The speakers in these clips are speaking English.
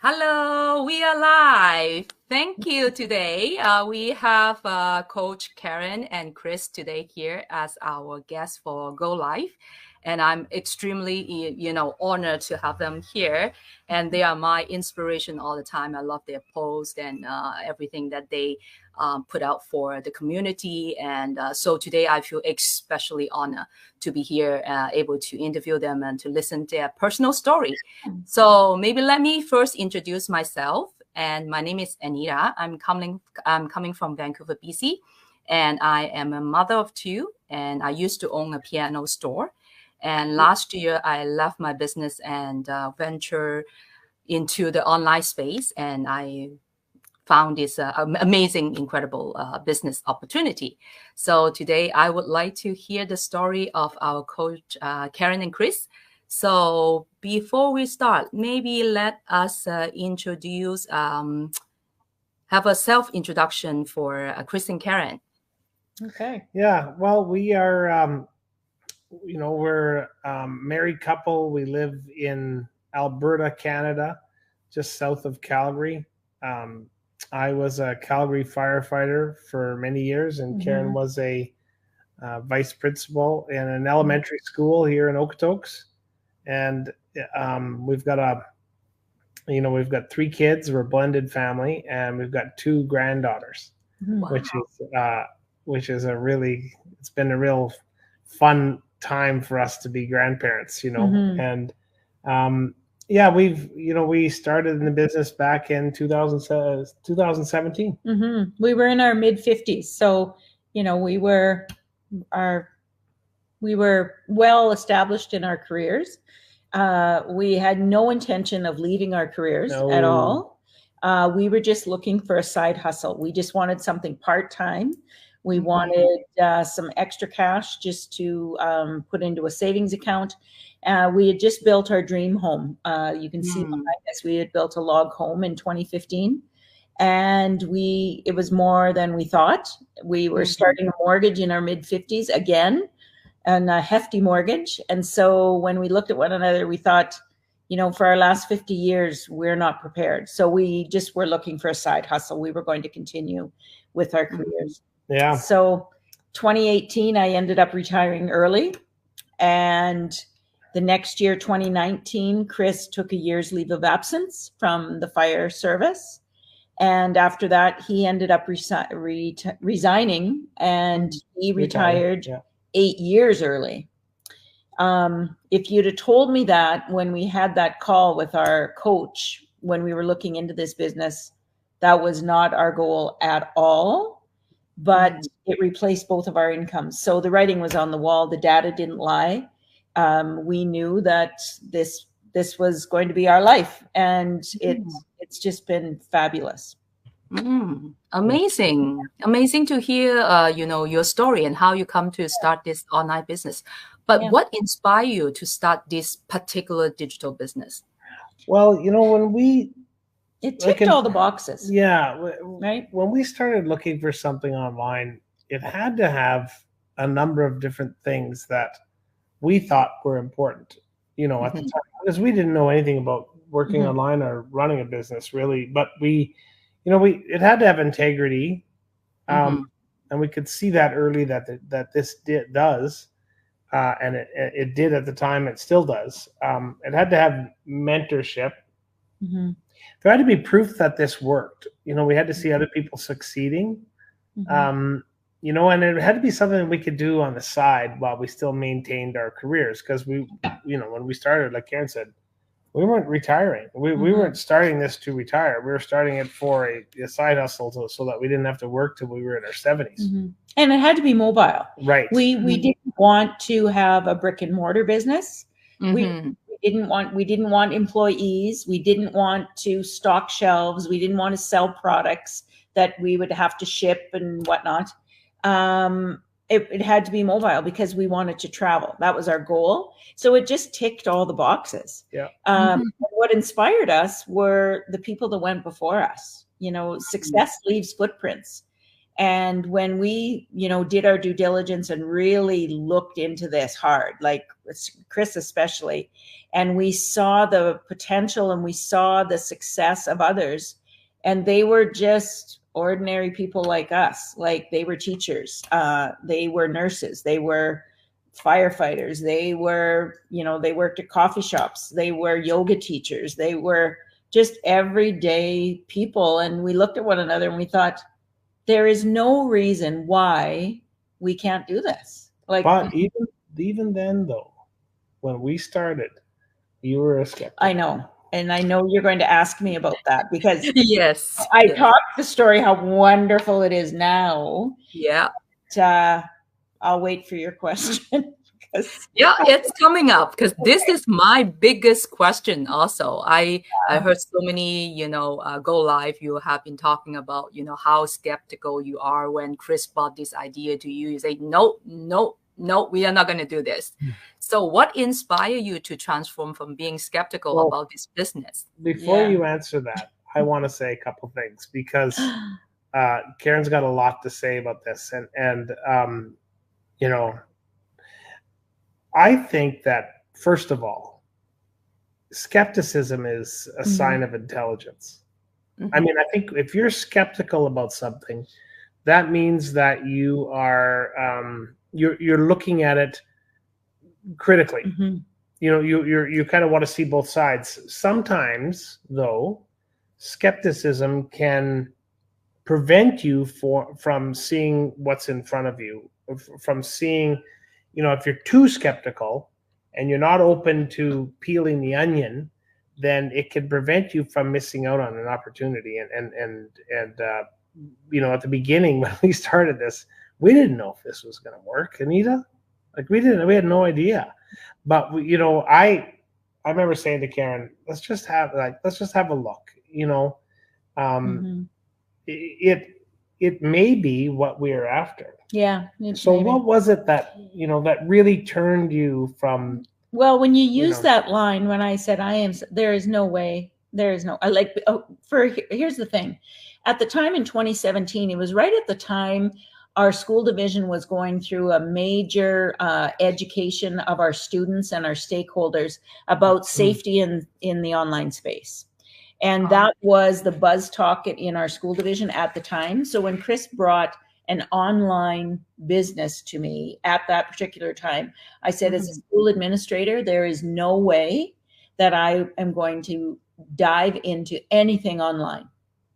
Hello, we are live. Thank you today. We have Coach Karen and Chris today here as our guests for Go Live. And I'm extremely, honored to have them here. And they are my inspiration all the time. I love their posts and everything that they put out for the community. And so today I feel especially honored to be here, able to interview them and to listen to their personal story. So maybe let me first introduce myself. And my name is Anita. I'm coming from Vancouver, BC, and I am a mother of two. And I used to own a piano store. And last year, I left my business and venture into the online space. And I found this amazing, incredible business opportunity. So today, I would like to hear the story of our coach, Karen and Chris. So before we start, maybe let us introduce, have a self-introduction for Chris and Karen. Okay. Yeah, well, we are, we're a married couple. We live in Alberta, Canada, just south of Calgary. I was a Calgary firefighter for many years, and Karen was a vice principal in an elementary school here in Okotoks. And we've got three kids. We're a blended family, and we've got two granddaughters, Wow. which is it's been a real fun time for us to be grandparents, And we started in the business back in 2017. We were in our mid-50s, so we were well established in our careers. We had no intention of leaving our careers at all. We were just looking for a side hustle. We just wanted something part-time. We wanted some extra cash just to put into a savings account. We had just built our dream home. You can see behind us, we had built a log home in 2015. And it was more than we thought. We were starting a mortgage in our mid-50s again, and a hefty mortgage. And so when we looked at one another, we thought, for our last 50 years, we're not prepared. So we just were looking for a side hustle. We were going to continue with our careers. Yeah. So 2018, I ended up retiring early. And the next year, 2019, Chris took a year's leave of absence from the fire service. And after that, he ended up resigning, and he retired 8 years early. If you'd have told me that when we had that call with our coach, when we were looking into this business, that was not our goal at all, but it replaced both of our incomes. So the writing was on the wall. The data didn't lie. We knew that this was going to be our life, and it's just been fabulous. Amazing to hear your story and how you come to start this online business. But what inspired you to start this particular digital business? Well, it ticked all the boxes. Yeah, right. When we started looking for something online, it had to have a number of different things that we thought were important, at the time, because we didn't know anything about working online or running a business really, but it had to have integrity, and we could see that early that this does, and it did at the time. It still does. It had to have mentorship. There had to be proof that this worked. We had to see other people succeeding. And it had to be something we could do on the side while we still maintained our careers. Because when we started, like Karen said, we weren't retiring. We weren't starting this to retire. We were starting it for a side hustle so that we didn't have to work till we were in our 70s. And it had to be mobile. Right. We didn't want to have a brick and mortar business. We didn't want employees. We didn't want to stock shelves. We didn't want to sell products that we would have to ship and whatnot. It had to be mobile because we wanted to travel. That was our goal. So it just ticked all the boxes. Yeah. What inspired us were the people that went before us. Success leaves footprints. And when we, did our due diligence and really looked into this hard, like Chris especially, and we saw the potential and we saw the success of others, and they were just ordinary people like us. Like, they were teachers, they were nurses, they were firefighters, they were, they worked at coffee shops, they were yoga teachers, they were just everyday people. And we looked at one another and we thought, there is no reason why we can't do this. Like, but even then, though, when we started, you were a skeptic. I know. And I know you're going to ask me about that, because Yes. I talked the story how wonderful it is now. Yeah. But, I'll wait for your question. Yeah, it's coming up, because this is my biggest question also. I heard so many, Go Live, you have been talking about, how skeptical you are when Chris brought this idea to you. You say, no, we are not going to do this. So what inspired you to transform from being skeptical about this business? Before you answer that, I want to say a couple things, because Karen's got a lot to say about this. And I think that, first of all, skepticism is a sign of intelligence. I mean, I think if you're skeptical about something, that means that you are you're looking at it critically. You kind of want to see both sides. Sometimes, though, skepticism can prevent you from seeing what's in front of you, from seeing, if you're too skeptical and you're not open to peeling the onion, then it can prevent you from missing out on an opportunity. And at the beginning, when we started this, we didn't know if this was going to work, Anita. Like, we had no idea. But I remember saying to Karen, let's just have a look. It may be what we're after. Yeah. So maybe. What was it that really turned you from? Well, when you use that line, when I said there is no way, here's the thing. At the time in 2017, it was right at the time our school division was going through a major education of our students and our stakeholders about safety in the online space. And that was the buzz talk in our school division at the time. So when Chris brought an online business to me at that particular time, I said, as a school administrator, there is no way that I am going to dive into anything online,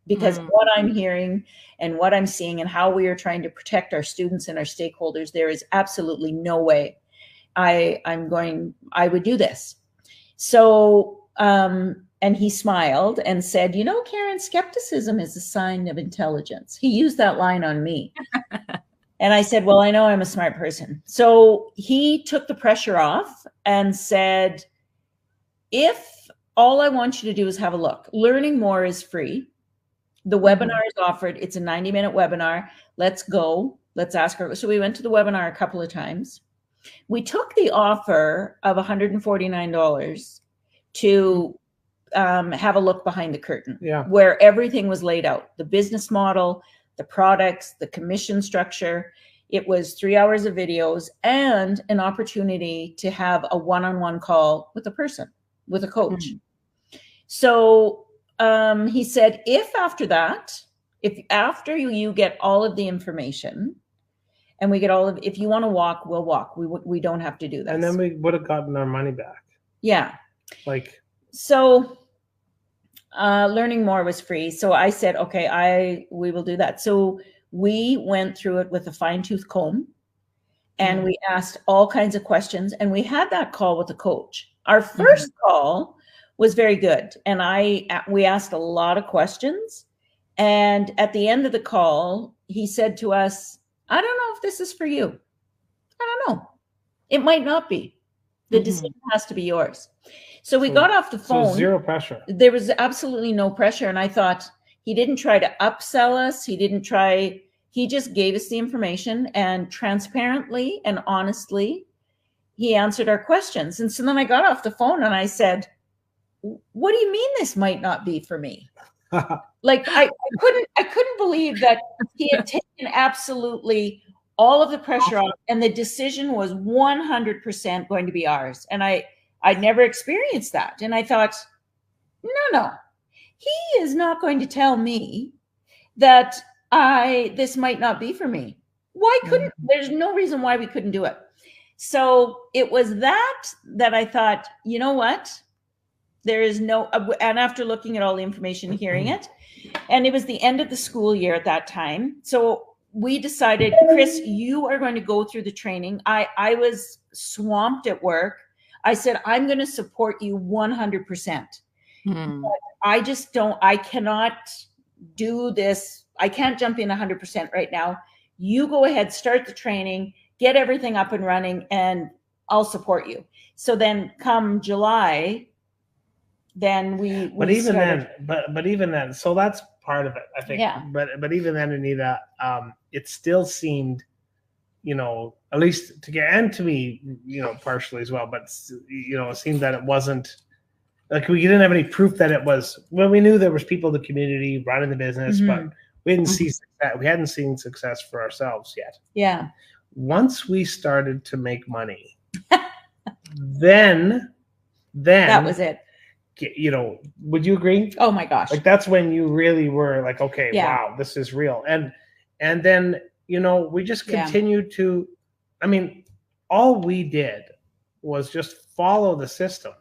because what I'm hearing and what I'm seeing and how we are trying to protect our students and our stakeholders, there is absolutely no way I would do this. So, and he smiled and said, Karen, skepticism is a sign of intelligence. He used that line on me. And I said, well, I know I'm a smart person. So he took the pressure off and said, if all I want you to do is have a look, Learning More is free. The webinar is offered. It's a 90-minute webinar. Let's go. Let's ask her. So we went to the webinar a couple of times. We took the offer of $149 to have a look behind the curtain, where everything was laid out, the business model, the products, the commission structure. It was 3 hours of videos and an opportunity to have a one-on-one call with a person, with a coach. So he said, if after you get all of the information and we get if you want to walk, we'll walk. We don't have to do that. And then we would have gotten our money back. Yeah. So Learning More was free. So I said, okay, we will do that. So we went through it with a fine-tooth comb and we asked all kinds of questions, and we had that call with the coach. Our first call was very good. And we asked a lot of questions. And at the end of the call, he said to us, I don't know if this is for you. I don't know. It might not be. The decision has to be yours. So we got off the phone. So zero pressure. There was absolutely no pressure. And I thought, he didn't try to upsell us. He just gave us the information, and transparently and honestly, he answered our questions. And so then I got off the phone and I said, what do you mean this might not be for me? Like I couldn't believe that he had taken absolutely all of the pressure off, and the decision was 100% going to be ours. And I'd never experienced that. And I thought, no, he is not going to tell me that this might not be for me. Why couldn't, there's no reason why we couldn't do it. So it was that I thought, you know what? There is no, and after looking at all the information, hearing it, and it was the end of the school year at that time. So we decided, Chris, you are going to go through the training. I was swamped at work. I said, I'm going to support you 100%. I cannot do this. I can't jump in 100% right now. You go ahead, start the training, get everything up and running, and I'll support you. So then come July, then but even then, so that's part of it, I think. Yeah. But even then, Anita, it still seemed, at least to me, partially as well, but it seemed that it wasn't like we didn't have any proof that it was. Well, we knew there was people in the community running the business, but we didn't see that. We hadn't seen success for ourselves yet. Yeah. Once we started to make money, then that was it. Would you agree? Oh my gosh. Like that's when you really were like, okay, wow, this is real. And then, we just continued to, all we did was just follow the system.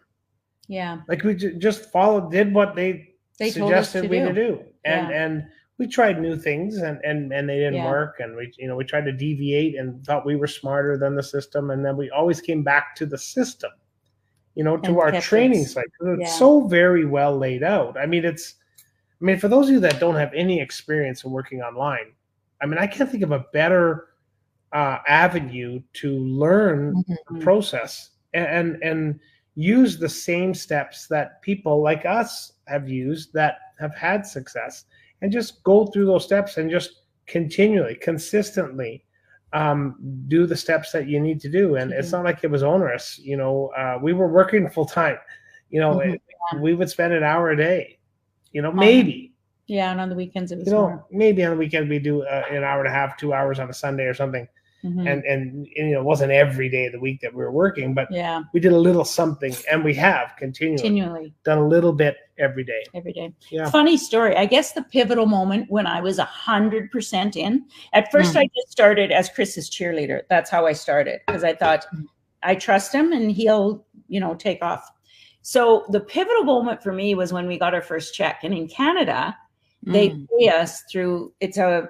Yeah. Like we just did what they suggested we to do. And we tried new things and they didn't work. And we tried to deviate and thought we were smarter than the system. And then we always came back to the system. To our training site. It's so very well laid out. For those of you that don't have any experience in working online, I can't think of a better avenue to learn the process and use the same steps that people like us have used that have had success, and just go through those steps and just continually, consistently do the steps that you need to do. And it's not like it was onerous. We were working full time. We would spend an hour a day. Maybe. Yeah, and on the weekends it was more. Maybe on the weekend we do an hour and a half, 2 hours on a Sunday or something. And it wasn't every day of the week that we were working, but we did a little something, and we have continually done a little bit every day. Yeah. Funny story. I guess the pivotal moment when I was 100% in, at first I just started as Chris's cheerleader. That's how I started, because I thought I trust him and he'll, take off. So the pivotal moment for me was when we got our first check. And in Canada, they pay us through, it's a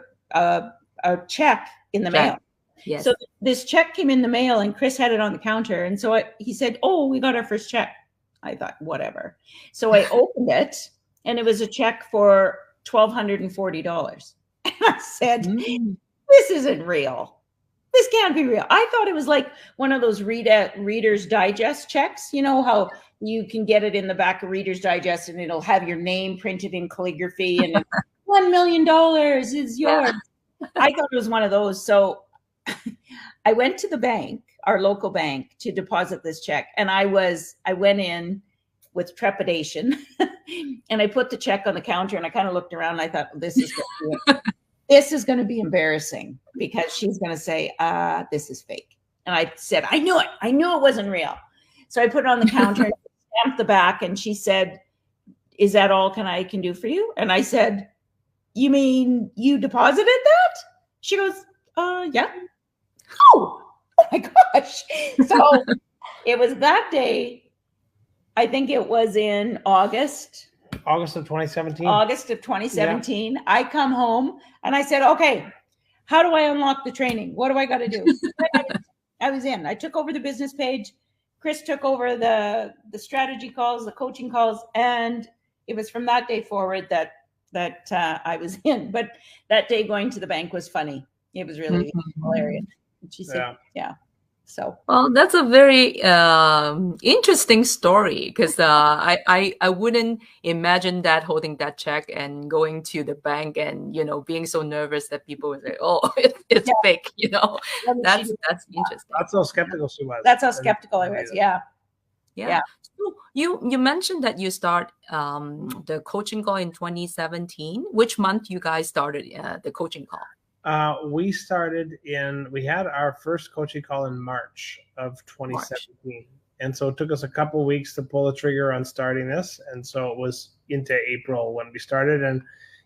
check in the mail. Yes. So this check came in the mail, and Chris had it on the counter. And so he said, oh, we got our first check. I thought, whatever. So I opened it, and it was a check for $1,240. And I said, this isn't real. This can't be real. I thought it was like one of those Reader's Digest checks. You know how you can get it in the back of Reader's Digest, and it'll have your name printed in calligraphy, and $1 million is yours. I thought it was one of those. So I went to the bank, our local bank, to deposit this check. And I went in with trepidation and I put the check on the counter, and I kind of looked around, and I thought, this is going to be embarrassing, because she's going to say, this is fake. And I said, I knew it wasn't real. So I put it on the counter and stamped the back, and she said, is that all I can do for you? And I said, you mean you deposited that? She goes, yeah. Oh my gosh. So it was that day. I think it was in August of 2017. Yeah. I come home and I said, okay, how do I unlock the training? What do I got to do? I was in. I took over the business page. Chris took over the strategy calls, the coaching calls. And it was from that day forward that I was in. But that day going to the bank was funny. It was really hilarious. She said, yeah. So, well, that's a very interesting story, because I wouldn't imagine that, holding that check and going to the bank and being so nervous that people would say, "Oh, it's fake." That's interesting. That's how skeptical she was. That's how skeptical I was. Yeah. You mentioned that you start the coaching call in 2017. Which month you guys started the coaching call? We had our first coaching call in March of 2017. And so it took us a couple of weeks to pull the trigger on starting this. And so it was into April when we started. And,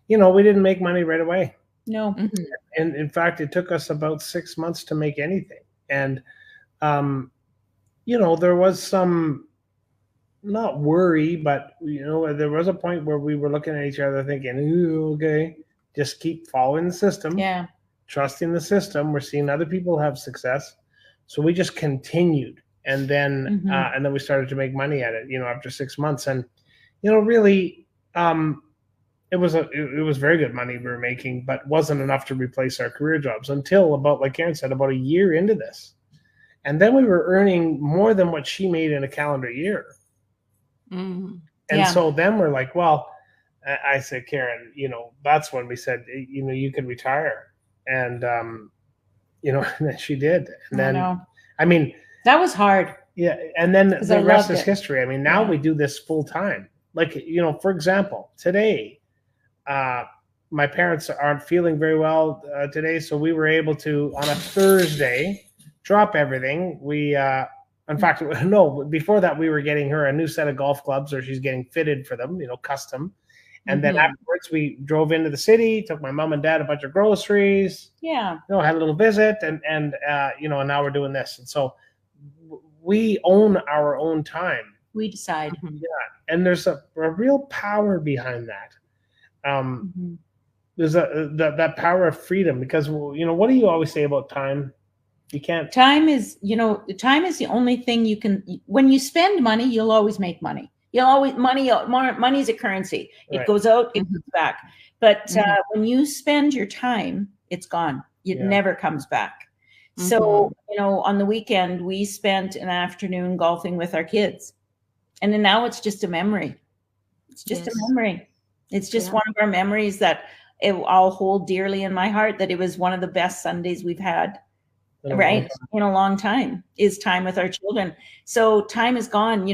we didn't make money right away. No. Mhm. And in fact, it took us about 6 months to make anything. And, there was some, not worry, but, there was a point where we were looking at each other thinking, ooh, okay, just keep following the system. Yeah. Trusting the system. We're seeing other people have success. So we just continued. And then, and then we started to make money at it, after 6 months. And, really, it was very good money we were making, but wasn't enough to replace our career jobs until about, like Karen said, about a year into this. And then we were earning more than what she made in a calendar year. Mhm. And so then we're like, well, I said, Karen, that's when we said, you could retire. And, and then she did. And then, I mean, that was hard. Yeah. And then the I rest loved is it. history. I mean, now we do this full time. Like, for example, today, my parents aren't feeling very well today. So we were able to, on a Thursday, drop everything. We, in fact, no, before that, we were getting her a new set of golf clubs, or she's getting fitted for them, custom. And then afterwards, we drove into the city, took my mom and dad a bunch of groceries. Yeah. Had a little visit, and and now we're doing this. And so we own our own time. We decide. Yeah, and there's a real power behind that. There's that power of freedom, because what do you always say about time? You can't. Time is the only thing you can. When you spend money, you'll always make money. You'll always money is a currency. It goes out, it comes back. But when you spend your time, it's gone. It never comes back. So on the weekend we spent an afternoon golfing with our kids, and then now it's just a memory. It's just a memory. It's just one of our memories that I'll hold dearly in my heart. That it was one of the best Sundays we've had. In a long time, is time with our children. So time is gone.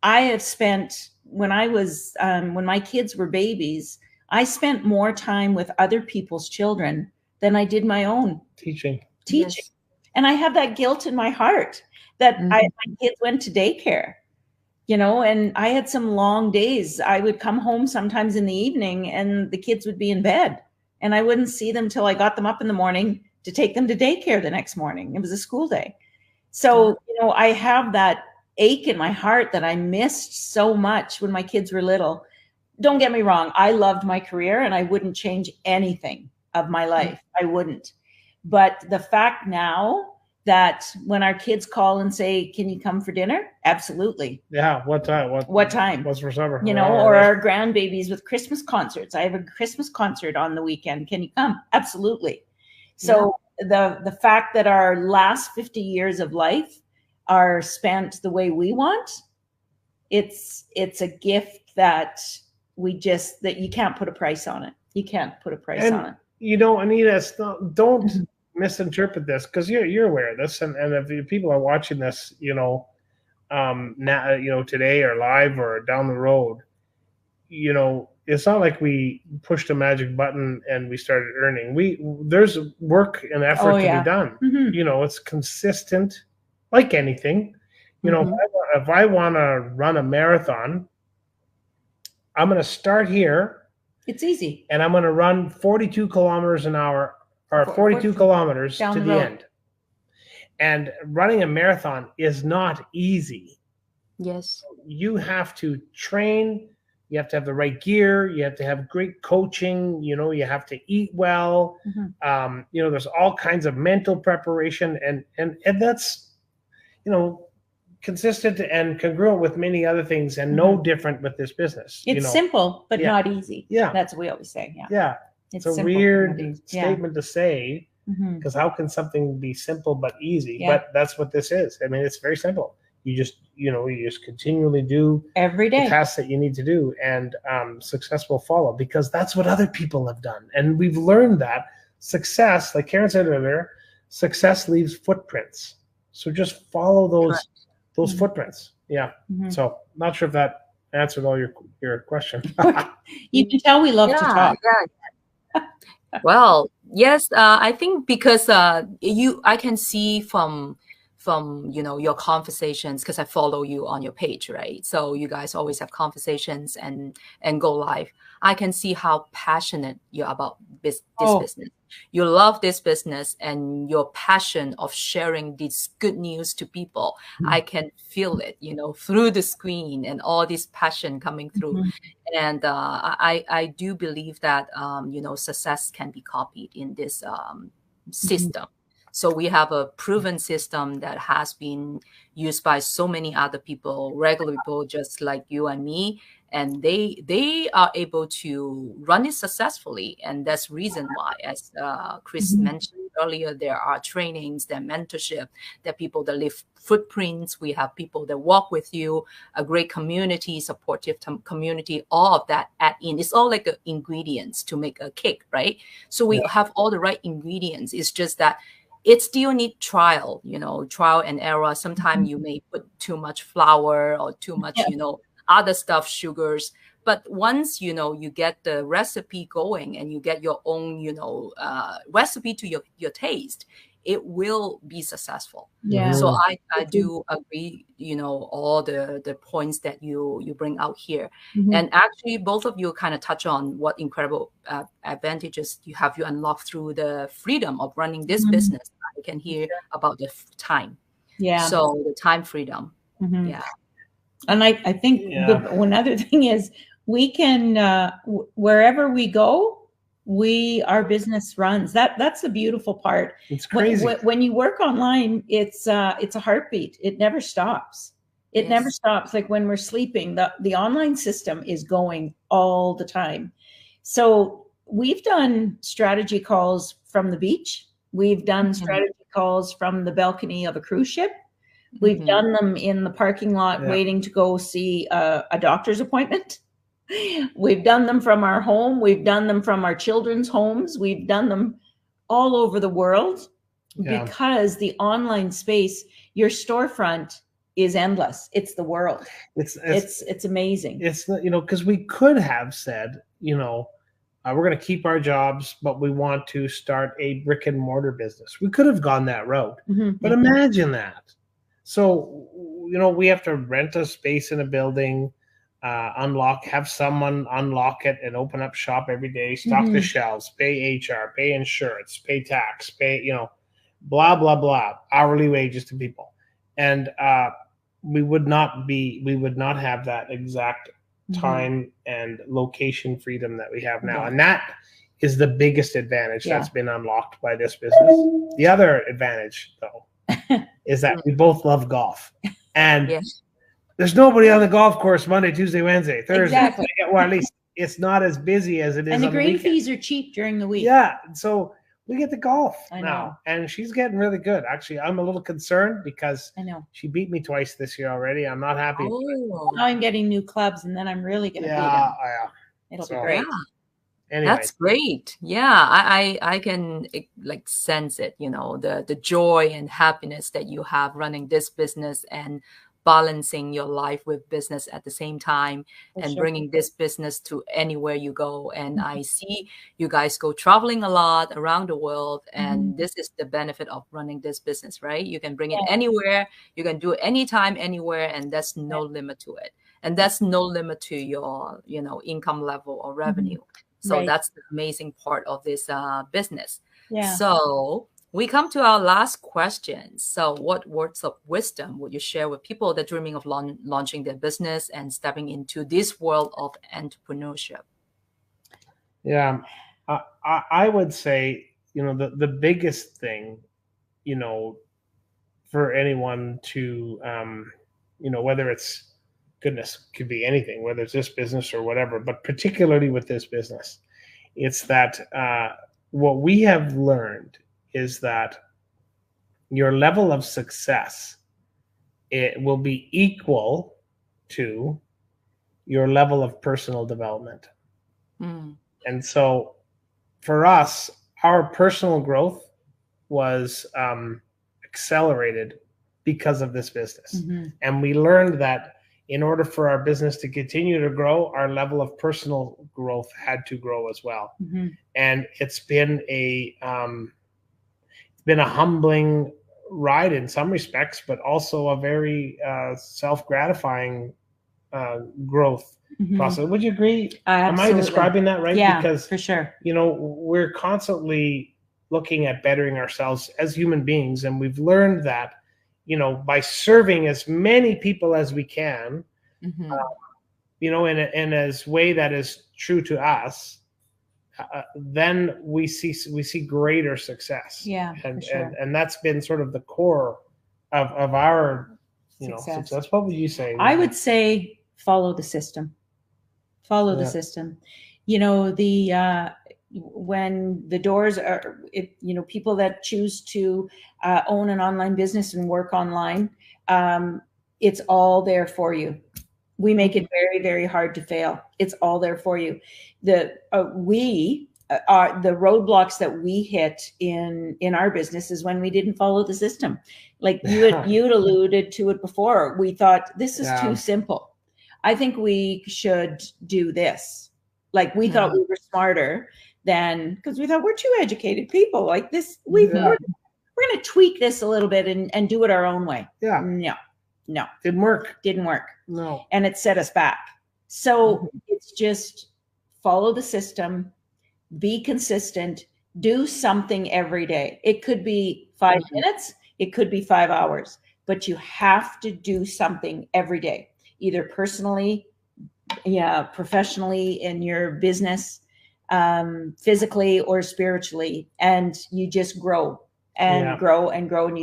I have spent, when my kids were babies, I spent more time with other people's children than I did my own. Teaching. Yes. And I have that guilt in my heart that my kids went to daycare, and I had some long days. I would come home sometimes in the evening and the kids would be in bed, and I wouldn't see them till I got them up in the morning to take them to daycare the next morning. It was a school day. So, I have that ache in my heart that I missed so much when my kids were little. Don't get me wrong. I loved my career and I wouldn't change anything of my life. I wouldn't. But the fact now that when our kids call and say, can you come for dinner? Absolutely. Yeah. What time? What time? What's for supper? Or our grandbabies with Christmas concerts. I have a Christmas concert on the weekend. Can you come? Absolutely. So the fact that our last 50 years of life are spent the way we want, it's a gift that that you can't put a price on it. You can't put a price on it. Anita, don't misinterpret this, because you're aware of this, and if people are watching this, now, today or live or down the road, it's not like we pushed a magic button and we started earning. There's work and effort to be done. It's consistent, like anything. If I want to run a marathon, I'm going to start here. It's easy. And I'm going to run 42 kilometers an hour, or 42 kilometers to the end. And running a marathon is not easy. Yes. You have to train. You have to have the right gear. You have to have great coaching. You have to eat well. There's all kinds of mental preparation, and that's, consistent and congruent with many other things, and no different with this business. It's simple, but not easy. Yeah. That's what we always say. Yeah. Yeah. It's a simple, weird statement to say, because how can something be simple but easy? Yeah. But that's what this is. I mean, it's very simple. You just continually do every day the tasks that you need to do, and success will follow, because that's what other people have done. And we've learned that success, like Karen said earlier, success leaves footprints. So just follow those footprints. Yeah. Mhm. So not sure if that answered all your question. You can tell we love to Yeah, talk. yeah. Well, yes, I think because I can see from your conversations, because I follow you on your page, right? So you guys always have conversations and go live. I can see how passionate you're about this Oh. business. You love this business, and your passion of sharing this good news to people. I can feel it, through the screen, and all this passion coming through. Mhm. And I do believe that success can be copied in this system. So we have a proven system that has been used by so many other people, regular people just like you and me, and they are able to run it successfully. And that's reason why, as Chris Mhm. mentioned earlier, there are trainings, there are mentorship, there are people that leave footprints. We have people that walk with you, a great community, supportive community, all of that add in. It's all like ingredients to make a cake, right? So we have all the right ingredients. It's just that it still need trial, trial and error. Sometimes you may put too much flour or too much, other stuff, sugars. But once, you get the recipe going and you get your own, recipe to your taste, it will be successful. Yeah. So I do agree, all the points that you bring out here. Mhm. And actually, both of you kind of touch on what incredible advantages you unlocked through the freedom of running this Mhm. business. I can hear about the time. Yeah. So the time freedom. Mhm. Yeah. And I think Yeah. one other thing is we can wherever we go, our business runs. That's the beautiful part. It's crazy. When you work online, it's a heartbeat. It never stops. It never Yes. stops. Like when we're sleeping, the online system is going all the time. So we've done strategy calls from the beach. We've done Mhm. strategy calls from the balcony of a cruise ship. We've Mhm. done them in the parking lot Yeah. waiting to go see a doctor's appointment. We've done them from our home. We've done them from our children's homes. We've done them all over the world Yeah. because the online space, your storefront is endless. It's the world. It's amazing. It's because we could have said, we're going to keep our jobs, but we want to start a brick and mortar business. We could have gone that route, Mhm. but imagine that. So, we have to rent a space in a building, have someone unlock it and open up shop every day, stock the Mhm. shelves, pay HR, pay insurance, pay tax, blah, blah, blah, hourly wages to people. And we would not have that exact time and location freedom that we have now. Yeah. And that is the biggest advantage Yeah. that's been unlocked by this business. The other advantage, though, is that we both love golf. And Yes. there's nobody on the golf course Monday, Tuesday, Wednesday, Thursday. Exactly. Well, at least it's not as busy as it is And the on the green weekend. fees are cheap during the week. Yeah. So we get to golf I now. know. And she's getting really good. Actually, I'm a little concerned because I know. she beat me twice this year already. I'm not happy. Oh, Now I'm getting new clubs, and then I'm really going to beat them. Yeah. It'll So- be great. yeah. Anyway, That's great. Yeah, I can like sense it, the joy and happiness that you have running this business and balancing your life with business at the same time For and sure. bringing this business to anywhere you go. And I see you guys go traveling a lot around the world, and this is the benefit of running this business, right? You can bring it anywhere, you can do it anytime, anywhere, and there's no limit to it. And that's no limit to your, income level or revenue. So Right. that's the amazing part of this business. Yeah. So we come to our last question. So what words of wisdom would you share with people that are dreaming of launching their business and stepping into this world of entrepreneurship? Yeah, I would say, the biggest thing, for anyone to, whether it's, goodness, could be anything, whether it's this business or whatever, but particularly with this business, it's that what we have learned is that your level of success, it will be equal to your level of personal development. Mm. And so for us, our personal growth was accelerated because of this business. Mm-hmm. And we learned that in order for our business to continue to grow, our level of personal growth had to grow as well. Mm-hmm. And it's been a humbling ride in some respects, but also a very self-gratifying growth Mm-hmm. process. Would you agree? Absolutely. Am I describing that right? Yeah, because for sure. we're constantly looking at bettering ourselves as human beings, and we've learned that by serving as many people as we can, Mm-hmm. In a way that is true to us, then we see greater success. Yeah, and for sure. and that's been sort of the core of our success. What would you say? I would say follow the system. Follow the system. When the doors are, people that choose to own an online business and work online, it's all there for you. We make it very, very hard to fail. It's all there for you. The roadblocks that we hit in our business is when we didn't follow the system. Like you'd alluded to it before. We thought this is too simple. I think we should do this. Like we thought we were smarter than, because we thought we're two educated people. Like this, we're going to tweak this a little bit and do it our own way. Yeah. No. Didn't work. No. And it set us back. So it's just follow the system, be consistent, do something every day. It could be 5 minutes, it could be 5 hours, but you have to do something every day, either personally, professionally in your business, physically or spiritually. And you just grow and grow and grow. And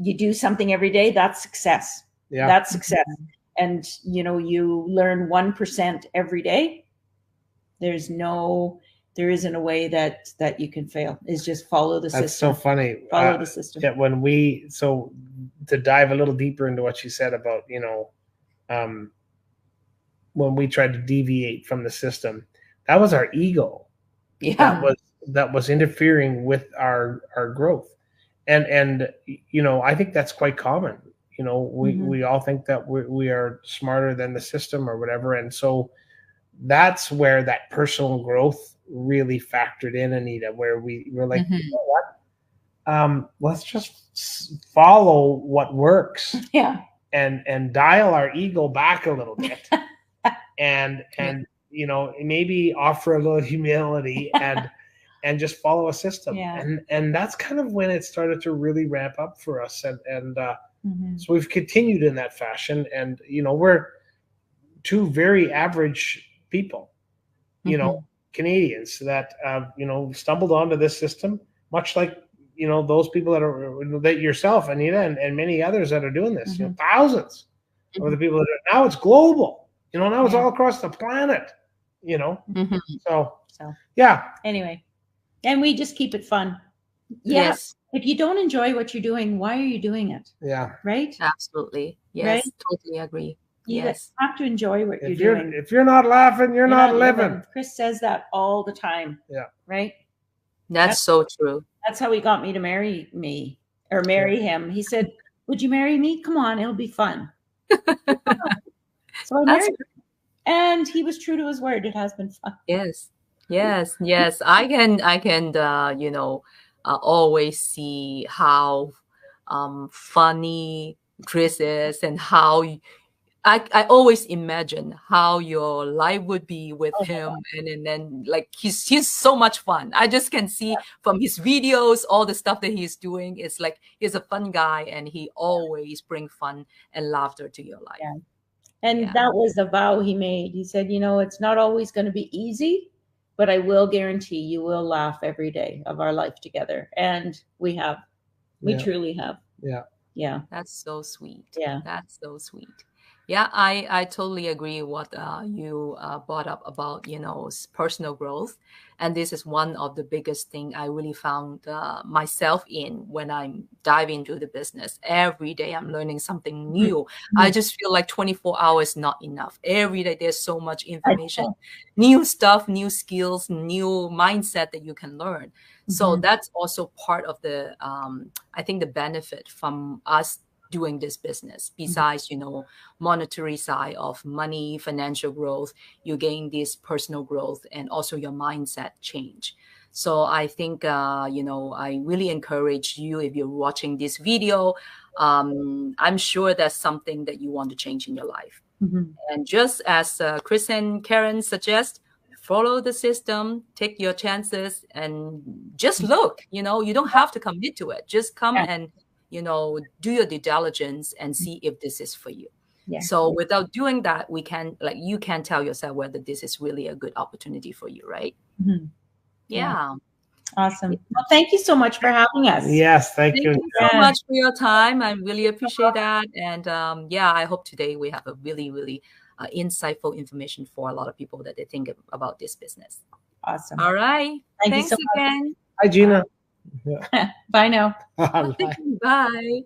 you do something every day. That's success. Yeah. That's success. And, you learn 1% every day. There isn't a way that you can fail. Is just follow the system. That's so funny. Follow the system. That to dive a little deeper into what you said about, when we tried to deviate from the system, that was our ego. Yeah. That was interfering with our growth. And I think that's quite common. We all think that we are smarter than the system or whatever. And so that's where that personal growth really factored in, Anita, where we were like, you know what? Let's just follow what works. Yeah. And dial our ego back a little bit. and maybe offer a little humility and just follow a system. Yeah. And that's kind of when it started to really ramp up for us. And so we've continued in that fashion. And, we're two very average people, Canadians that, stumbled onto this system, much like, those people that yourself, Anita, and many others that are doing this, thousands of the people that are, now it's global, now it's all across the planet, So yeah. Anyway, and we just keep it fun. Yes. If you don't enjoy what you're doing, why are you doing it? Yeah. Right? Absolutely. Yes. Right? Totally agree. You Yes. have to enjoy what you're doing. If you're not laughing, you're not living. Chris says that all the time. Yeah. Right? That's so true. That's how he got me to marry him. He said, "Would you marry me? Come on, it'll be fun." So I married him. And he was true to his word. It has been fun. Yes. I can always see how funny Chris is, and how I always imagine how your life would be with him, and then like he's so much fun. I just can see from his videos, all the stuff that he's doing. It's like he's a fun guy, and he always bring fun and laughter to your life. Yeah. And that was the vow he made. He said, it's not always going to be easy, but I will guarantee you will laugh every day of our life together. And we have. We truly have. Yeah. Yeah. That's so sweet. Yeah. That's so sweet. Yeah, I totally agree what you brought up about, personal growth. And this is one of the biggest thing I really found myself in when I'm diving into the business. Every day I'm learning something new. I just feel like 24 hours not enough. Every day there's so much information, new stuff, new skills, new mindset that you can learn. So that's also part of the, I think the benefit from us doing this business. Besides, monetary side of money, financial growth, you gain this personal growth and also your mindset change. So I think, I really encourage you, if you're watching this video, I'm sure there's something that you want to change in your life. And just as Chris and Karen suggest, follow the system, take your chances, and just look. You don't have to commit to it. Just come and do your due diligence and see if this is for you. Yeah. So without doing that, you can tell yourself whether this is really a good opportunity for you, right? Yeah. Awesome. Well, thank you so much for having us. Yes, thank you so much for your time. I really appreciate that. And I hope today we have a really, really insightful information for a lot of people that they think about this business. Awesome. All right. Thank Thanks you so again. Hi, Gina. Bye now. Bye. Bye.